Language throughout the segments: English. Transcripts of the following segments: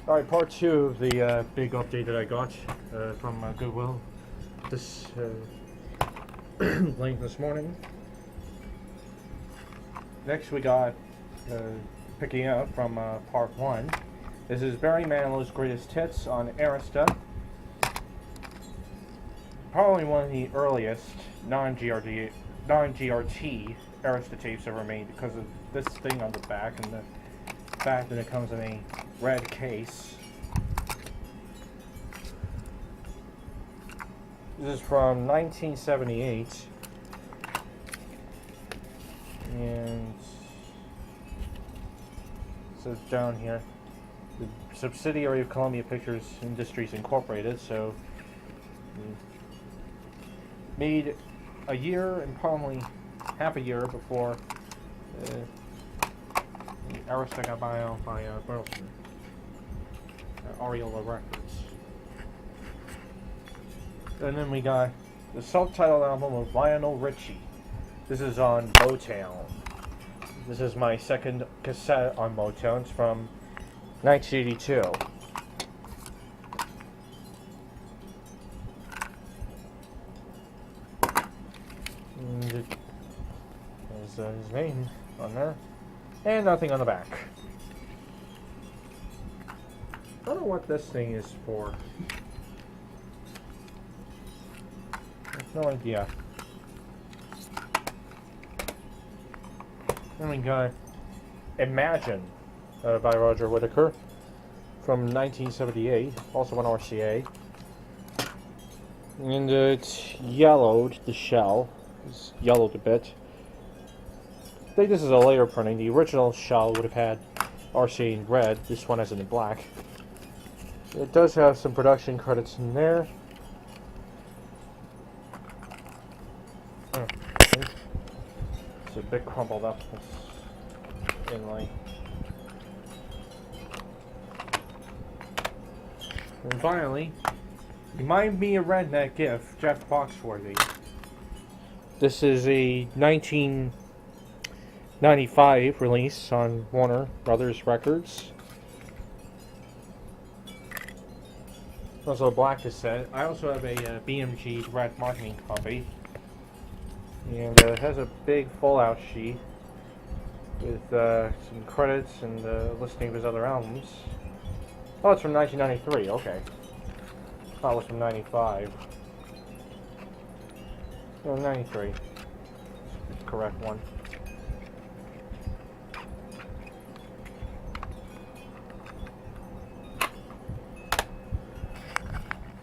Alright, part 2 of the big update that I got from Goodwill this late this morning. Next we got picking up from part 1. This is Barry Manilow's greatest hits on Arista. Probably one of the earliest non-GRT Arista tapes ever made because of this thing on the back and the fact that it comes in a red case. This is from 1978, and it says down here, the subsidiary of Columbia Pictures Industries Incorporated, so made a year and probably half a year before Arista got bought out by Burleson, Aureola Records. And then we got the self-titled album of Lionel Richie. This is on Motown. This is my second cassette on Motown. It's from 1982. And there's his name on there. And nothing on the back. I don't know what this thing is for. I have no idea. Then we got Imagine by Roger Whittaker from 1978, also on RCA. And it's yellowed, the shell. It's yellowed a bit. I think this is a later printing. The original shell would have had RCA in red. This one has it in black. It does have some production credits in there. It's a bit crumpled up. It's inlay. And finally, Remind Me a Redneck Gift, Jeff Foxworthy. This is a 1995 release on Warner Brothers Records. Also a black cassette. I also have a BMG Direct Marketing copy. And it has a big fold-out sheet with some credits and a listing of his other albums. Oh, it's from 1993. Okay. I thought it was from 95. No, 93. It's the correct one.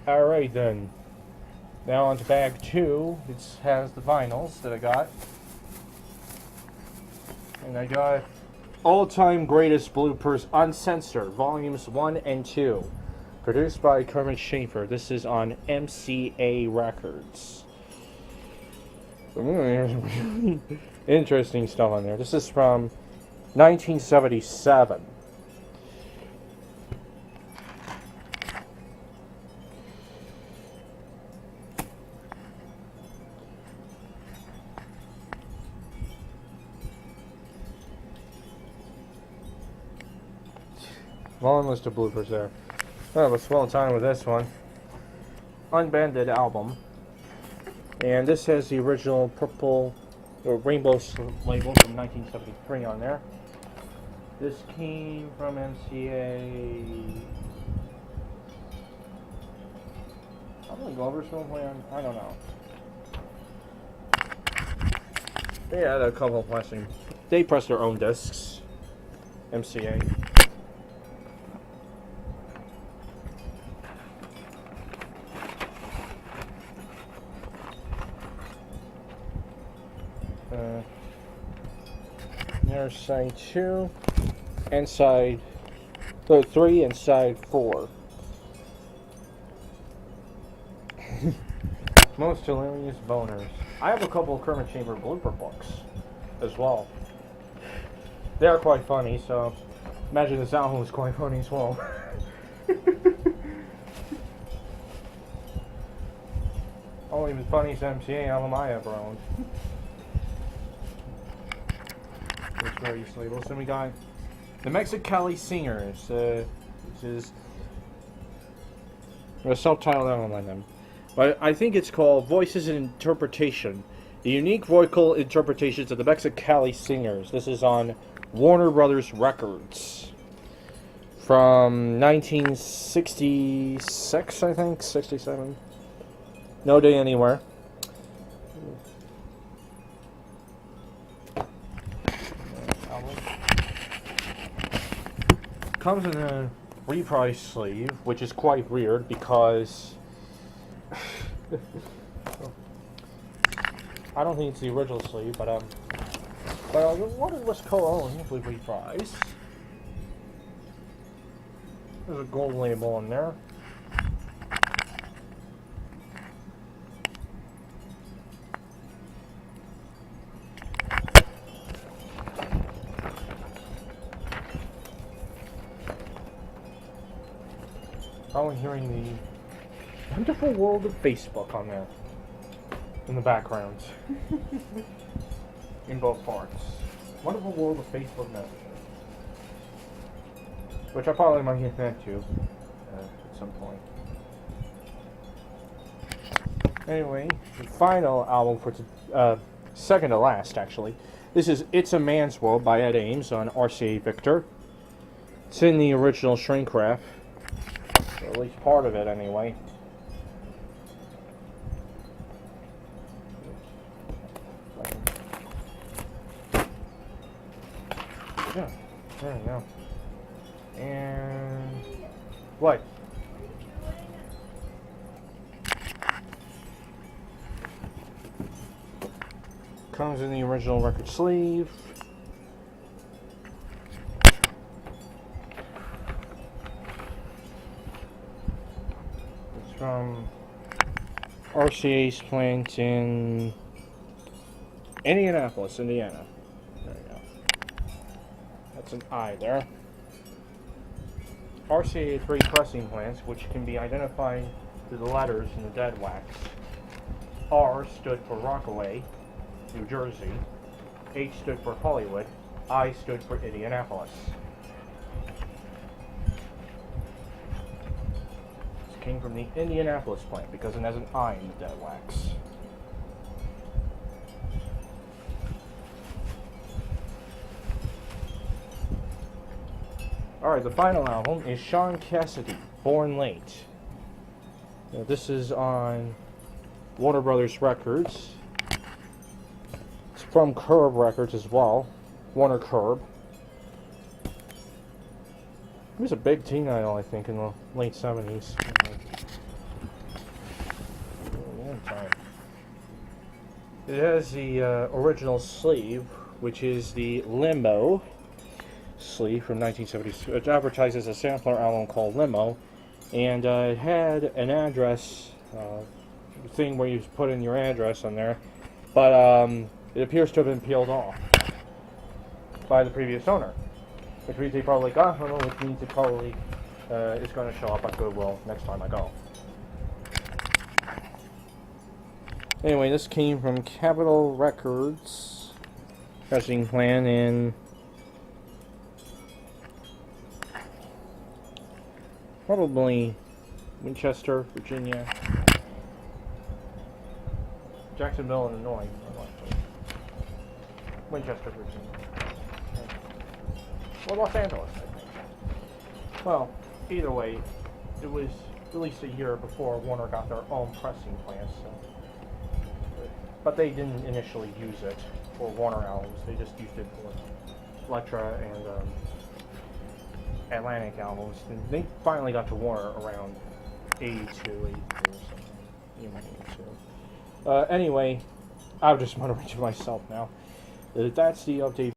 Alright then. Now on to bag 2. It has the vinyls that I got. And I got All-Time Greatest Bloopers Uncensored, Volumes 1 and 2. Produced by Kermit Schaefer. This is on MCA Records. Interesting stuff on there. This is from 1977. Long list of bloopers there. Oh, let's swell time with this one. Unbanded album. And this has the original purple or rainbow label from 1973 on there. This came from MCA. Probably Gloversville plan. I don't know. They had a couple of plastic. They pressed their own discs. MCA. There's side 2 and side 3 and side 4. Most hilarious boners. I have a couple of Kermit Chamber blooper books as well. They are quite funny, so imagine this album was quite funny as well. Only the funniest MCA album I ever owned. There's various labels. Then we got the Mexicali Singers. which is a self-titled album by them. But I think it's called Voices and Interpretation. The unique vocal interpretations of the Mexicali singers. This is on Warner Brothers Records. From 1966, I think? 67. No Day Anywhere. Comes in a reprise sleeve, which is quite weird because I don't think it's the original sleeve, but what was co-owned with reprise? There's a gold label in there. Probably hearing the wonderful world of Facebook on there in the background. In both parts. Wonderful world of Facebook Messenger. Which I probably might get that to at some point. Anyway, the final album for second to last, actually. This is It's a Man's World by Ed Ames on RCA Victor. It's in the original shrink wrap. Or at least part of it, anyway. Yeah, there we go. And what? Comes in the original record sleeve. It's from RCA's plant in Indianapolis, Indiana. There you go. That's an I there. RCA had 3 pressing plants, which can be identified through the letters in the dead wax. R stood for Rockaway, New Jersey. H stood for Hollywood. I stood for Indianapolis. This came from the Indianapolis plant because it has an I in the dead wax. Alright, the final album is Shaun Cassidy, Born Late. Now, this is on Warner Brothers Records. It's from Curb Records as well. Warner Curb. He was a big teen idol, I think, in the late 70s. It has the original sleeve, which is the Limbo sleeve from 1970s. It advertises a sampler album called Limo, and it had an address thing where you put in your address on there, but it appears to have been peeled off by the previous owner, which means they probably got one, which means it probably is going to show up at Goodwill next time I go. Anyway, this came from Capitol Records pressing plan in probably Winchester, Virginia, Jacksonville, Illinois. Winchester, Virginia. Or Los Angeles, I think. Well, either way, it was released a year before Warner got their own pressing plants. So. But they didn't initially use it for Warner albums. They just used it for Elektra and Atlantic albums. And they finally got to Warner around 82, 83 or something. You might need to. Anyway, I'm just muttering to myself now. That's the update.